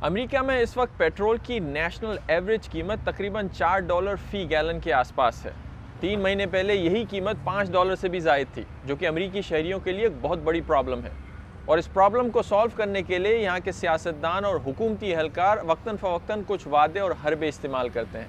امریکہ میں اس وقت پیٹرول کی نیشنل ایوریج قیمت تقریباً $4 فی گیلن کے آس پاس ہے۔ 3 مہینے پہلے یہی قیمت $5 سے بھی زائد تھی، جو کہ امریکی شہریوں کے لیے ایک بہت بڑی پرابلم ہے۔ اور اس پرابلم کو سالو کرنے کے لیے یہاں کے سیاستدان اور حکومتی اہلکار وقتاً فوقتاً کچھ وعدے اور حربے استعمال کرتے ہیں۔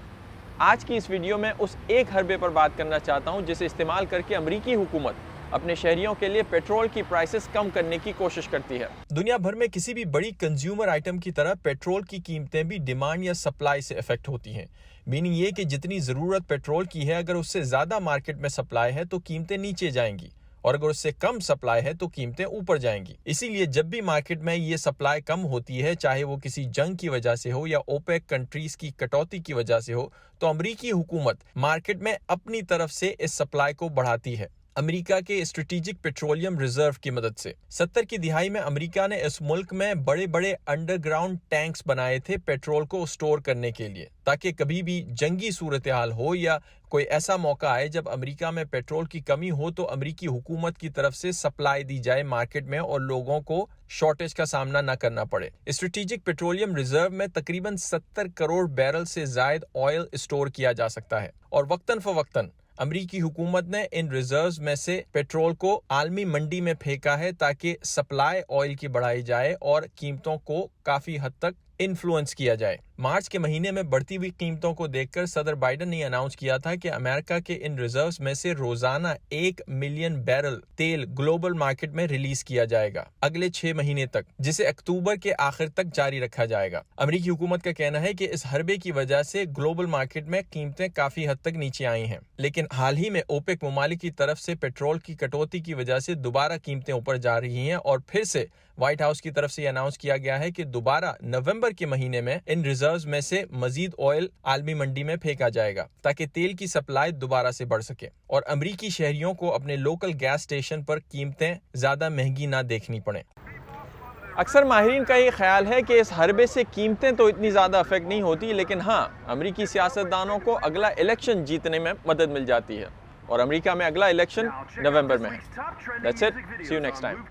آج کی اس ویڈیو میں اس ایک حربے پر بات کرنا چاہتا ہوں جسے استعمال کر کے امریکی حکومت اپنے شہریوں کے لیے پیٹرول کی پرائسز کم کرنے کی کوشش کرتی ہے۔ دنیا بھر میں کسی بھی بڑی کنزیومر آئٹم کی طرح پیٹرول کی قیمتیں بھی ڈیمانڈ یا سپلائی سے افیکٹ ہوتی ہیں۔ میننگ یہ کہ جتنی ضرورت پیٹرول کی ہے، اگر اس سے زیادہ مارکیٹ میں سپلائی ہے تو قیمتیں نیچے جائیں گی، اور اگر اس سے کم سپلائی ہے تو قیمتیں اوپر جائیں گی۔ اسی لیے جب بھی مارکیٹ میں یہ سپلائی کم ہوتی ہے، چاہے وہ کسی جنگ کی وجہ سے ہو یا اوپیک کنٹریز کی کٹوتی کی وجہ سے ہو، تو امریکی حکومت مارکیٹ میں اپنی طرف سے اس سپلائی کو بڑھاتی ہے امریکہ کے اسٹریٹجک پیٹرولیم ریزرو کی مدد سے۔ 70 کی دہائی میں امریکہ نے اس ملک میں بڑے بڑے انڈر گراؤنڈ ٹینکس بنائے تھے پیٹرول کو سٹور کرنے کے لیے، تاکہ کبھی بھی جنگی صورتحال ہو یا کوئی ایسا موقع آئے جب امریکہ میں پیٹرول کی کمی ہو تو امریکی حکومت کی طرف سے سپلائی دی جائے مارکیٹ میں اور لوگوں کو شارٹیج کا سامنا نہ کرنا پڑے۔ اسٹریٹجک پیٹرولیم ریزرو میں تقریباً 70 کروڑ بیرل سے زائد آئل اسٹور کیا جا سکتا ہے، اور وقتاً فوقتاً امریکی حکومت نے ان ریزروز میں سے پیٹرول کو عالمی منڈی میں پھینکا ہے تاکہ سپلائی آئل کی بڑھائی جائے اور قیمتوں کو کافی حد تک انفلوئنس کیا جائے۔ مارچ کے مہینے میں بڑھتی ہوئی قیمتوں کو دیکھ کر صدر بائیڈن نے اناؤنس کیا تھا کہ امریکہ کے ان ریزروز میں سے روزانہ 1 ملین بیرل تیل گلوبل مارکیٹ میں ریلیز کیا جائے گا اگلے 6 مہینے تک، جسے اکتوبر کے آخر تک جاری رکھا جائے گا۔ امریکی حکومت کا کہنا ہے کہ اس حربے کی وجہ سے گلوبل مارکیٹ میں قیمتیں کافی حد تک نیچے آئی ہیں، لیکن حال ہی میں اوپیک ممالک کی طرف سے پیٹرول کی کٹوتی کی وجہ سے دوبارہ قیمتیں اوپر جا رہی ہیں، اور پھر سے وائٹ ہاؤس کی طرف سے یہ اناؤنس کیا گیا ہے کہ دوبارہ نومبر کے مہینے میں ان ریزروز میں سے مزید آئل عالمی منڈی میں پھینکا جائے گا تاکہ تیل کی سپلائی دوبارہ سے بڑھ سکے اور امریکی شہریوں کو اپنے لوکل گیس اسٹیشن پر قیمتیں زیادہ مہنگی نہ دیکھنی پڑیں۔ اکثر ماہرین کا یہ خیال ہے کہ اس حربے سے قیمتیں تو اتنی زیادہ افیکٹ نہیں ہوتی، لیکن ہاں، امریکی سیاستدانوں کو اگلا الیکشن جیتنے میں مدد مل جاتی ہے، اور امریکہ میں اگلا الیکشن نومبر میں ہے۔ That's it. See you next time.